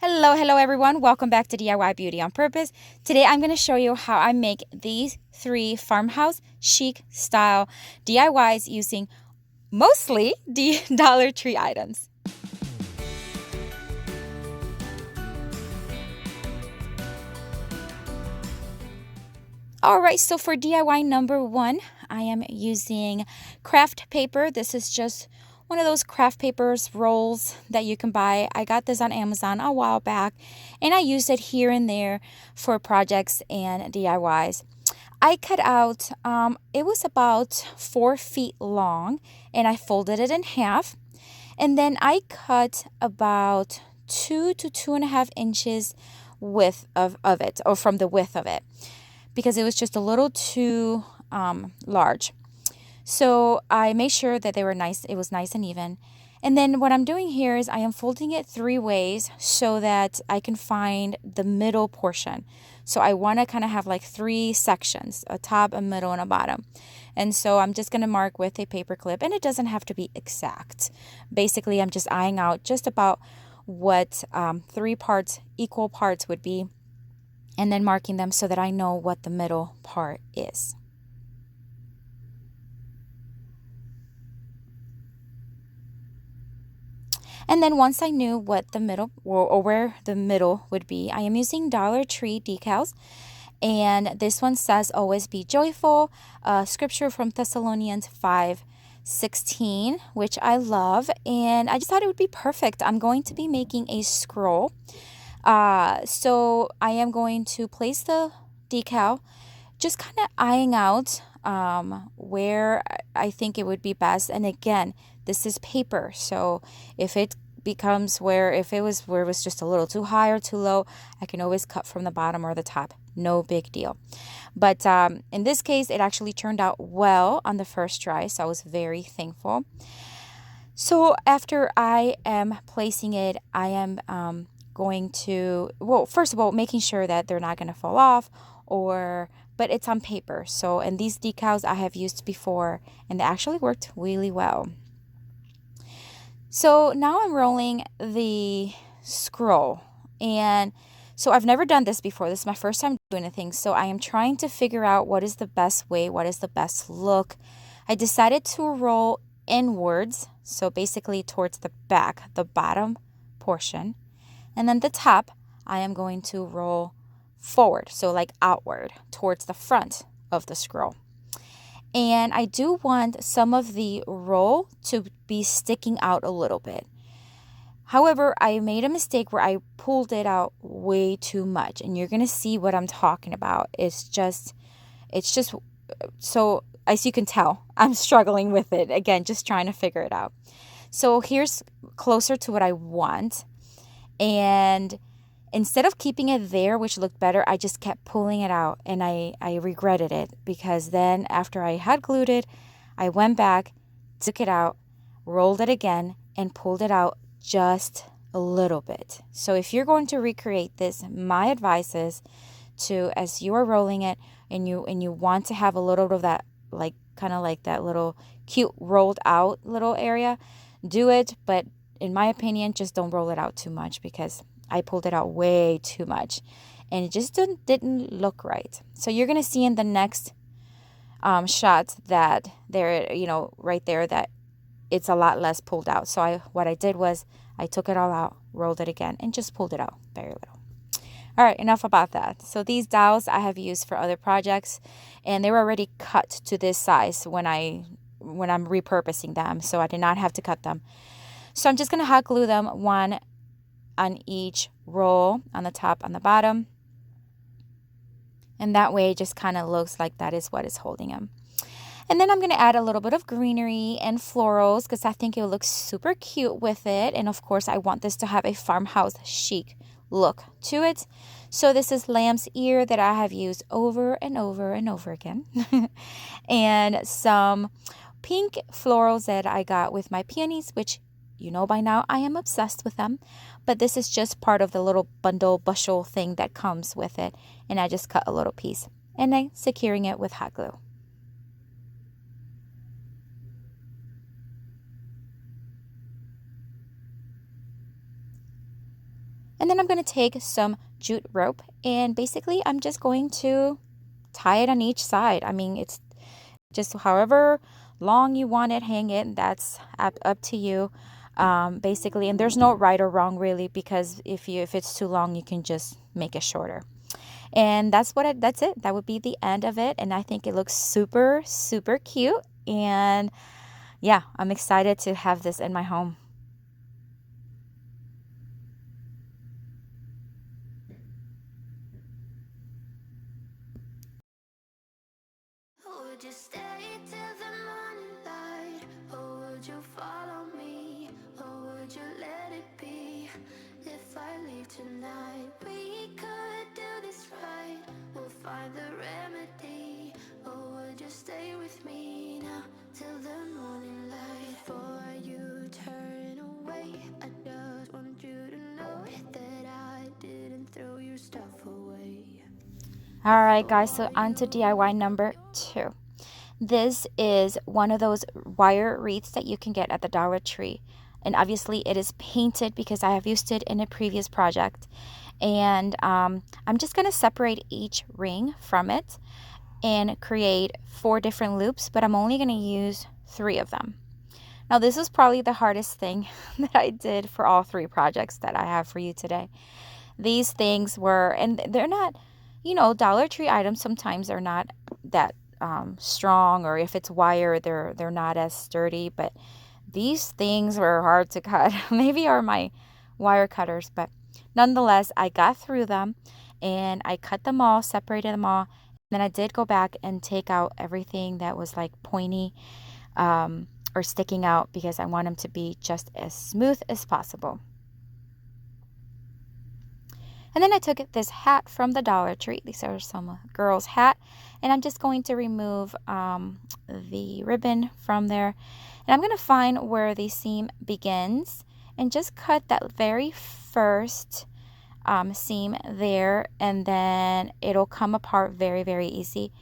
Hello everyone. Welcome back to DIY Beauty on Purpose. Today I'm going to show you how I make these 3 farmhouse chic style DIYs using mostly Dollar Tree items. Alright, so for DIY number 1, I am using craft paper. This is just one of those craft papers rolls that you can buy. I got this on Amazon a while back and I used it here and there for projects and DIYs. I cut out, it was about 4 feet long and I folded it in half. And then I cut about 2 to 2.5 inches width of it, or from the width of it, because it was just a little too large. So I made sure that they were nice. It was nice and even. And then what I'm doing here is I am folding it 3 ways so that I can find the middle portion. So I want to kind of have like 3 sections, a top, a middle, and a bottom. And so I'm just going to mark with a paper clip, and it doesn't have to be exact. Basically, I'm just eyeing out just about what 3 parts, equal parts would be, and then marking them so that I know what the middle part is. And then once I knew what the middle or where the middle would be, I am using Dollar Tree decals. And this one says, always be joyful, scripture from Thessalonians 5:16, which I love. And I just thought it would be perfect. I'm going to be making a scroll. So I am going to place the decal, just kind of eyeing out where I think it would be best. And again, this is paper, so if it becomes if it was just a little too high or too low, I can always cut from the bottom or the top. No big deal. But in this case, it actually turned out well on the first try, so I was very thankful. So after I am placing it, I am going to, well, first of all, making sure that they're not going to fall off, but it's on paper. So, and these decals I have used before, and they actually worked really well. So now I'm rolling the scroll, and so I've never done this before. This is my first time doing anything. So I am trying to figure out what is the best way, what is the best look. I decided to roll inwards, so basically towards the back, the bottom portion. And then the top, I am going to roll forward, so like outward towards the front of the scroll. And I do want some of the roll to be sticking out a little bit. However, I made a mistake where I pulled it out way too much. And you're going to see what I'm talking about. It's just, so as you can tell, I'm struggling with it. Again, just trying to figure it out. So here's closer to what I want. And instead of keeping it there, which looked better, I just kept pulling it out, and I regretted it, because then after I had glued it, I went back, took it out, rolled it again, and pulled it out just a little bit. So if you're going to recreate this, my advice is to, as you are rolling it and you want to have a little of that, like kind of like that little cute rolled out little area, do it. But in my opinion, just don't roll it out too much, because I pulled it out way too much and it just didn't look right. So you're going to see in the next shot that there, right there, that it's a lot less pulled out. So what I did was I took it all out, rolled it again, and just pulled it out very little. All right, enough about that. So these dowels I have used for other projects, and they were already cut to this size when I'm repurposing them. So I did not have to cut them. So I'm just going to hot glue them, one on each roll, on the top, on the bottom. And that way it just kind of looks like that is what is holding them. And then I'm going to add a little bit of greenery and florals, because I think it looks super cute with it. And of course, I want this to have a farmhouse chic look to it. So this is lamb's ear that I have used over and over and over again. And some pink florals that I got with my peonies, which you know by now I am obsessed with them. But this is just part of the little bushel thing that comes with it. And I just cut a little piece, and I'm securing it with hot glue. And then I'm going to take some jute rope, and basically I'm just going to tie it on each side. I mean, it's just however long you want it, hang it. That's up to you, basically. And there's no right or wrong really, because if it's too long, you can just make it shorter. And that's it. That would be the end of it. And I think it looks super, super cute. And yeah, I'm excited to have this in my home. Would you stay till the morning light? Or would you follow me? Or would you let it be? If I leave tonight, we could do this right. We'll find the remedy. Or would you stay with me now till the morning light? Before you turn away, I just want you to know that I didn't throw your stuff away. All right, guys, so on to DIY number 2. This is one of those wire wreaths that you can get at the Dollar Tree. And obviously it is painted because I have used it in a previous project. And I'm just going to separate each ring from it and create 4 different loops, but I'm only going to use 3 of them. Now this is probably the hardest thing that I did for all 3 projects that I have for you today. These things were, and they're not, Dollar Tree items sometimes are not that strong, or if it's wire, they're not as sturdy. But these things were hard to cut. Maybe are my wire cutters, but nonetheless, I got through them and I cut them all, separated them all. And then I did go back and take out everything that was like pointy or sticking out, because I want them to be just as smooth as possible. And then I took this hat from the Dollar Tree. These are some girl's hat. And I'm just going to remove the ribbon from there. And I'm going to find where the seam begins and just cut that very first seam there. And then it'll come apart very, very easy.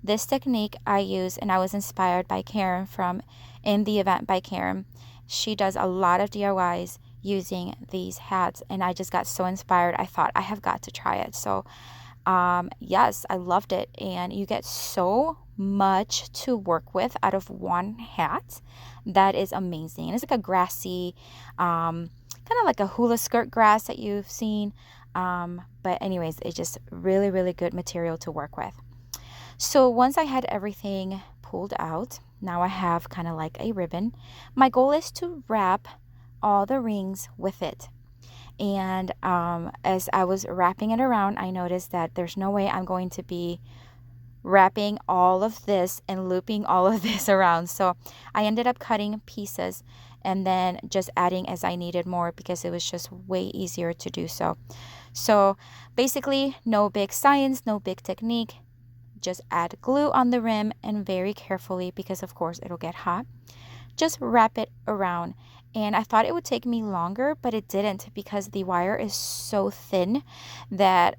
This technique I use, and I was inspired by Karen from In the Event by Karen. She does a lot of DIYs using these hats, and I just got so inspired. I thought I have got to try it. So yes, I loved it, and you get so much to work with out of one hat. That is amazing. And it's like a grassy kind of like a hula skirt grass that you've seen, but anyways, it's just really, really good material to work with. So once I had everything pulled out, now I have kind of like a ribbon. My goal is to wrap all the rings with it. And as I was wrapping it around, I noticed that there's no way I'm going to be wrapping all of this and looping all of this around. So I ended up cutting pieces and then just adding as I needed more, because it was just way easier to do so. So basically, no big science, no big technique. Just add glue on the rim, and very carefully, because of course it'll get hot, just wrap it around. And I thought it would take me longer, but it didn't, because the wire is so thin that,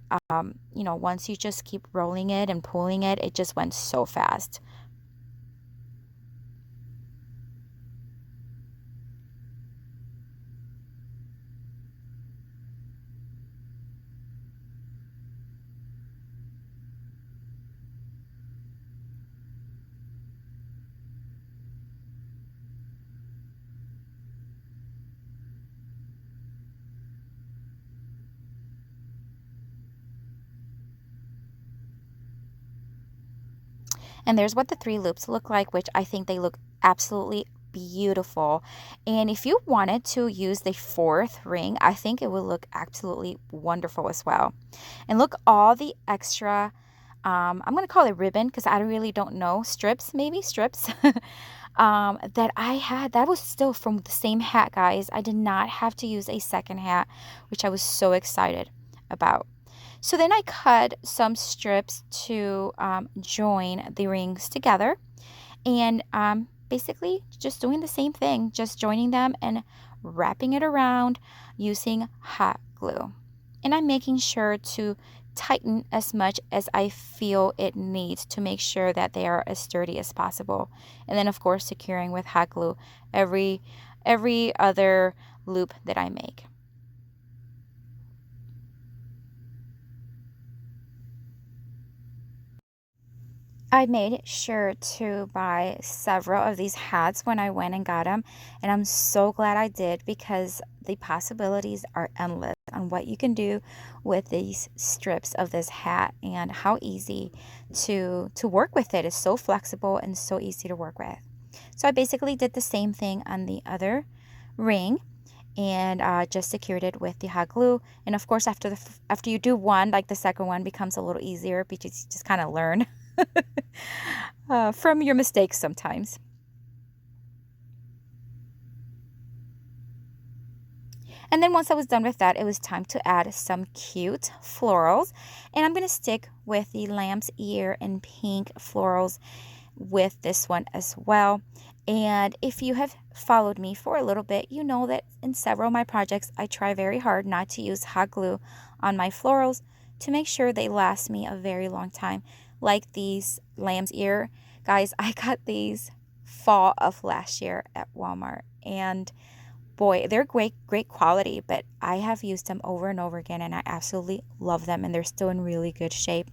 once you just keep rolling it and pulling it, it just went so fast. And there's what the 3 loops look like, which I think they look absolutely beautiful. And if you wanted to use the 4th ring, I think it would look absolutely wonderful as well. And look, all the extra, I'm going to call it ribbon, because I really don't know, strips, maybe strips, that I had. That was still from the same hat, guys. I did not have to use a second hat, which I was so excited about. So then I cut some strips to join the rings together, and basically just doing the same thing, just joining them and wrapping it around using hot glue. And I'm making sure to tighten as much as I feel it needs to make sure that they are as sturdy as possible. And then of course securing with hot glue every other loop that I make. I made sure to buy several of these hats when I went and got them, and I'm so glad I did because the possibilities are endless on what you can do with these strips of this hat and how easy to work with it. It's so flexible and so easy to work with. So I basically did the same thing on the other ring and just secured it with the hot glue. And of course, after you do one, like the second one becomes a little easier because you just kind of learn from your mistakes sometimes. And then once I was done with that, it was time to add some cute florals. And I'm going to stick with the lamb's ear and pink florals with this one as well. And if you have followed me for a little bit, you know that in several of my projects, I try very hard not to use hot glue on my florals to make sure they last me a very long time. Like these lamb's ear. Guys, I got these fall of last year at Walmart. And boy, they're great quality, but I have used them over and over again and I absolutely love them and they're still in really good shape.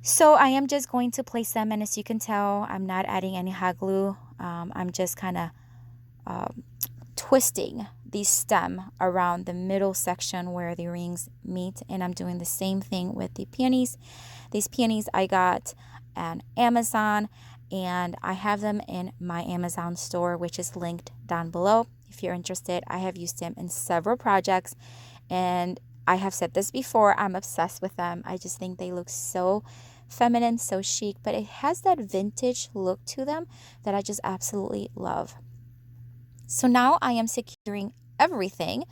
So I am just going to place them, and as you can tell, I'm not adding any hot glue. I'm just kind of twisting the stem around the middle section where the rings meet, and I'm doing the same thing with the peonies. These peonies I got on Amazon, and I have them in my Amazon store, which is linked down below. If you're interested, I have used them in several projects, and I have said this before, I'm obsessed with them. I just think they look so feminine, so chic, but it has that vintage look to them that I just absolutely love. So now I am securing everything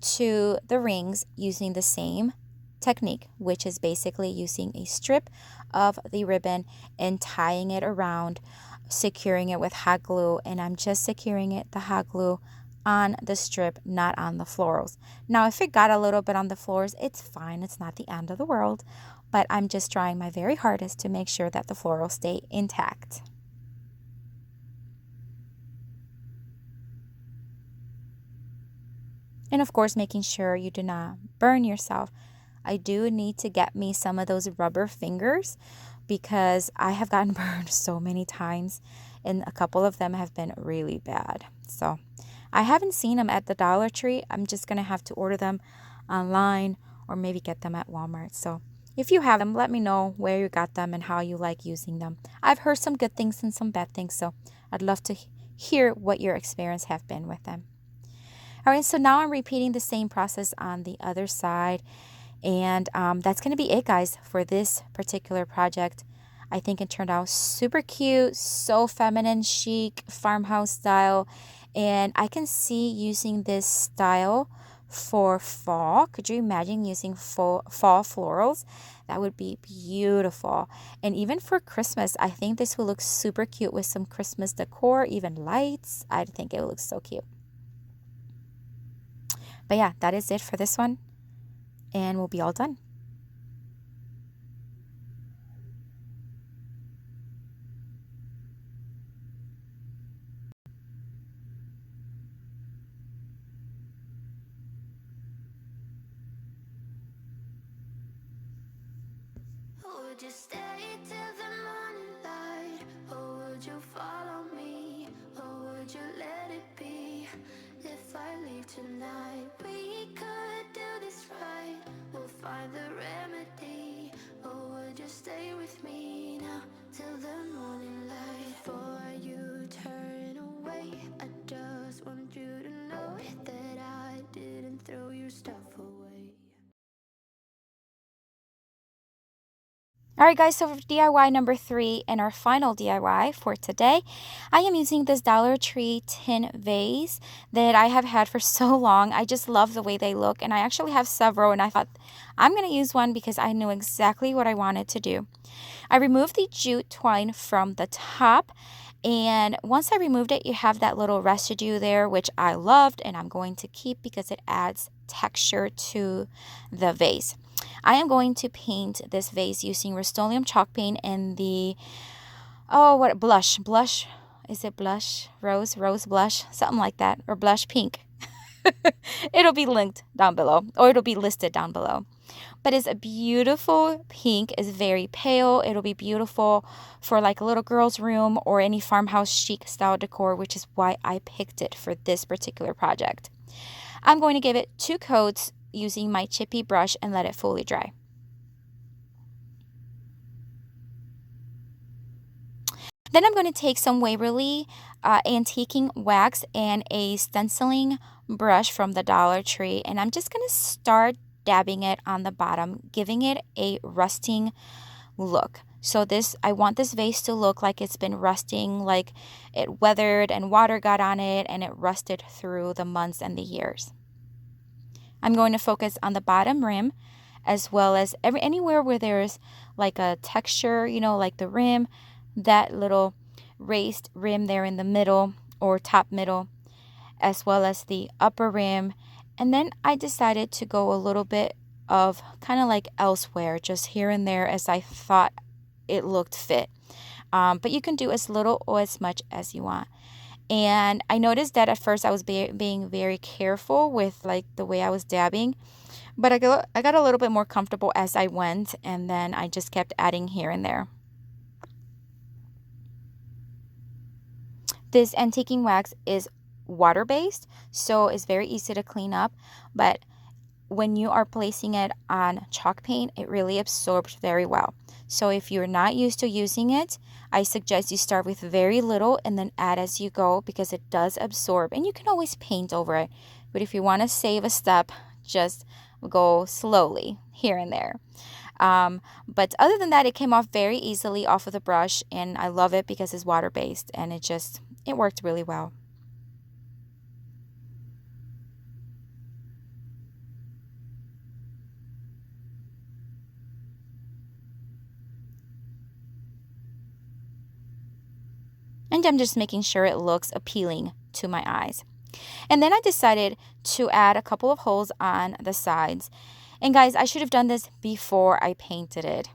to the rings using the same technique, which is basically using a strip of the ribbon and tying it around, securing it with hot glue, and I'm just securing it, the hot glue, on the strip, not on the florals. Now, if it got a little bit on the floors, it's fine. It's not the end of the world, but I'm just trying my very hardest to make sure that the florals stay intact. And of course, making sure you do not burn yourself. I do need to get me some of those rubber fingers because I have gotten burned so many times and a couple of them have been really bad. So I haven't seen them at the Dollar Tree. I'm just going to have to order them online or maybe get them at Walmart. So if you have them, let me know where you got them and how you like using them. I've heard some good things and some bad things, so I'd love to hear what your experience have been with them. All right, so now I'm repeating the same process on the other side. And that's going to be it, guys, for this particular project. I think it turned out super cute, so feminine, chic, farmhouse style. And I can see using this style for fall. Could you imagine using fall florals? That would be beautiful. And even for Christmas, I think this will look super cute with some Christmas decor, even lights. I think it will look so cute. But yeah, that is it for this one. And we'll be all done. Would you stay till the morning light? Or would you follow me? Or would you let it be? If I leave tonight, we could do this right. We'll find the remedy. Or would you stay with me now till the morning light? Before you turn away, I just want you to know that I didn't throw your stuff away. All right, guys, so for DIY number 3 and our final DIY for today, I am using this Dollar Tree tin vase that I have had for so long. I just love the way they look, and I actually have several, and I thought I'm going to use one because I knew exactly what I wanted to do. I removed the jute twine from the top, and once I removed it, you have that little residue there, which I loved, and I'm going to keep because it adds texture to the vase. I am going to paint this vase using Rustoleum Chalked paint and the, blush, is it blush, rose blush, something like that, or blush pink. It'll be linked down below, or it'll be listed down below. But it's a beautiful pink. It's very pale. It'll be beautiful for like a little girl's room or any farmhouse chic style decor, which is why I picked it for this particular project. I'm going to give it 2 coats using my chippy brush and let it fully dry. Then I'm going to take some Waverly antiquing wax and a stenciling brush from the Dollar Tree, and I'm just going to start dabbing it on the bottom, giving it a rusting look. So I want this vase to look like it's been rusting, like it weathered and water got on it and it rusted through the months and the years. I'm going to focus on the bottom rim as well as anywhere where there's like a texture, like the rim, that little raised rim there in the middle or top middle, as well as the upper rim. And then I decided to go a little bit of kind of like elsewhere, just here and there as I thought it looked fit. But you can do as little or as much as you want. And I noticed that at first I was being very careful with like the way I was dabbing, but I got a little bit more comfortable as I went, and then I just kept adding here and there. This antiquing wax is water-based, so it's very easy to clean up, but when you are placing it on chalk paint, it really absorbs very well. So if you're not used to using it, I suggest you start with very little and then add as you go, because it does absorb, and you can always paint over it. But if you want to save a step, just go slowly here and there. But other than that, it came off very easily off of the brush, and I love it because it's water-based, and it worked really well. And I'm just making sure it looks appealing to my eyes. And then I decided to add a couple of holes on the sides. And guys, I should have done this before I painted it.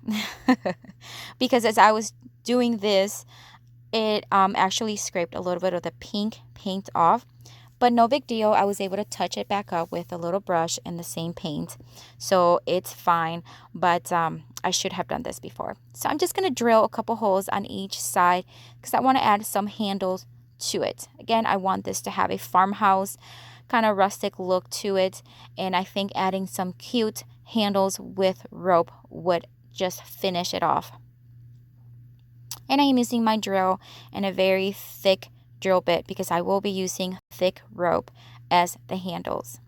Because as I was doing this, it actually scraped a little bit of the pink paint off. But no big deal. I was able to touch it back up with a little brush and the same paint. So it's fine. But I should have done this before. So I'm just going to drill a couple holes on each side because I want to add some handles to it. Again, I want this to have a farmhouse kind of rustic look to it. And I think adding some cute handles with rope would just finish it off. And I am using my drill and a very thick drill bit because I will be using thick rope as the handles.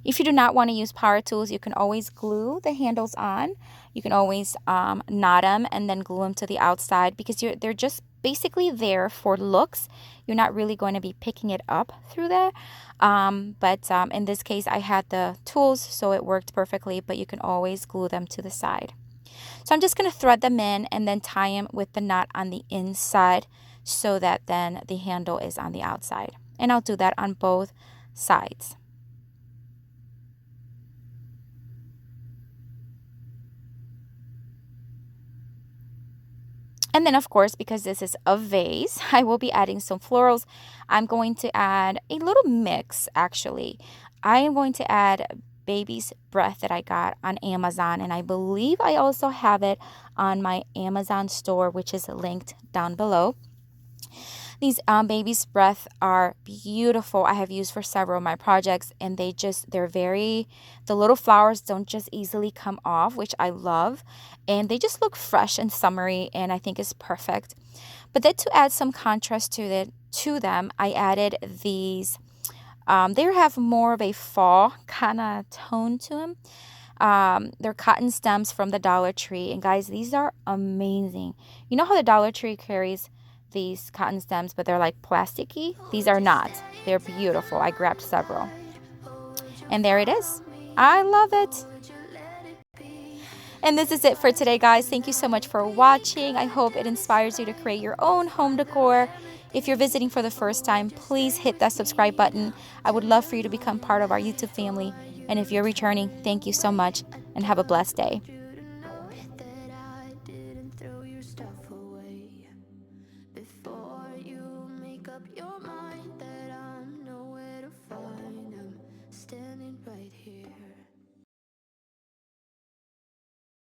If you do not want to use power tools, you can always glue the handles on. You can always knot them and then glue them to the outside because they're just basically there for looks. You're not really going to be picking it up through there. But in this case, I had the tools, so it worked perfectly, but you can always glue them to the side. So I'm just going to thread them in and then tie them with the knot on the inside so that then the handle is on the outside. And I'll do that on both sides. And then, of course, because this is a vase, I will be adding some florals. I'm going to add a little mix, actually. I am going to add baby's breath that I got on Amazon, and I believe I also have it on my Amazon store, which is linked down below. These baby's breath are beautiful. I have used for several of my projects, and the little flowers don't just easily come off, which I love, and they just look fresh and summery, and I think it's perfect. But then to add some contrast to them, I added these. They have more of a fall kind of tone to them. They're cotton stems from the Dollar Tree, and guys, these are amazing. You know how the Dollar Tree carries these cotton stems, but they're like plasticky? These are not. They're beautiful. I grabbed several. And there it is. I love it. And this is it for today, guys. Thank you so much for watching. I hope it inspires you to create your own home decor. If you're visiting for the first time, please hit that subscribe button. I would love for you to become part of our YouTube family. And if you're returning, thank you so much and have a blessed day. That I didn't throw your stuff away. up your mind.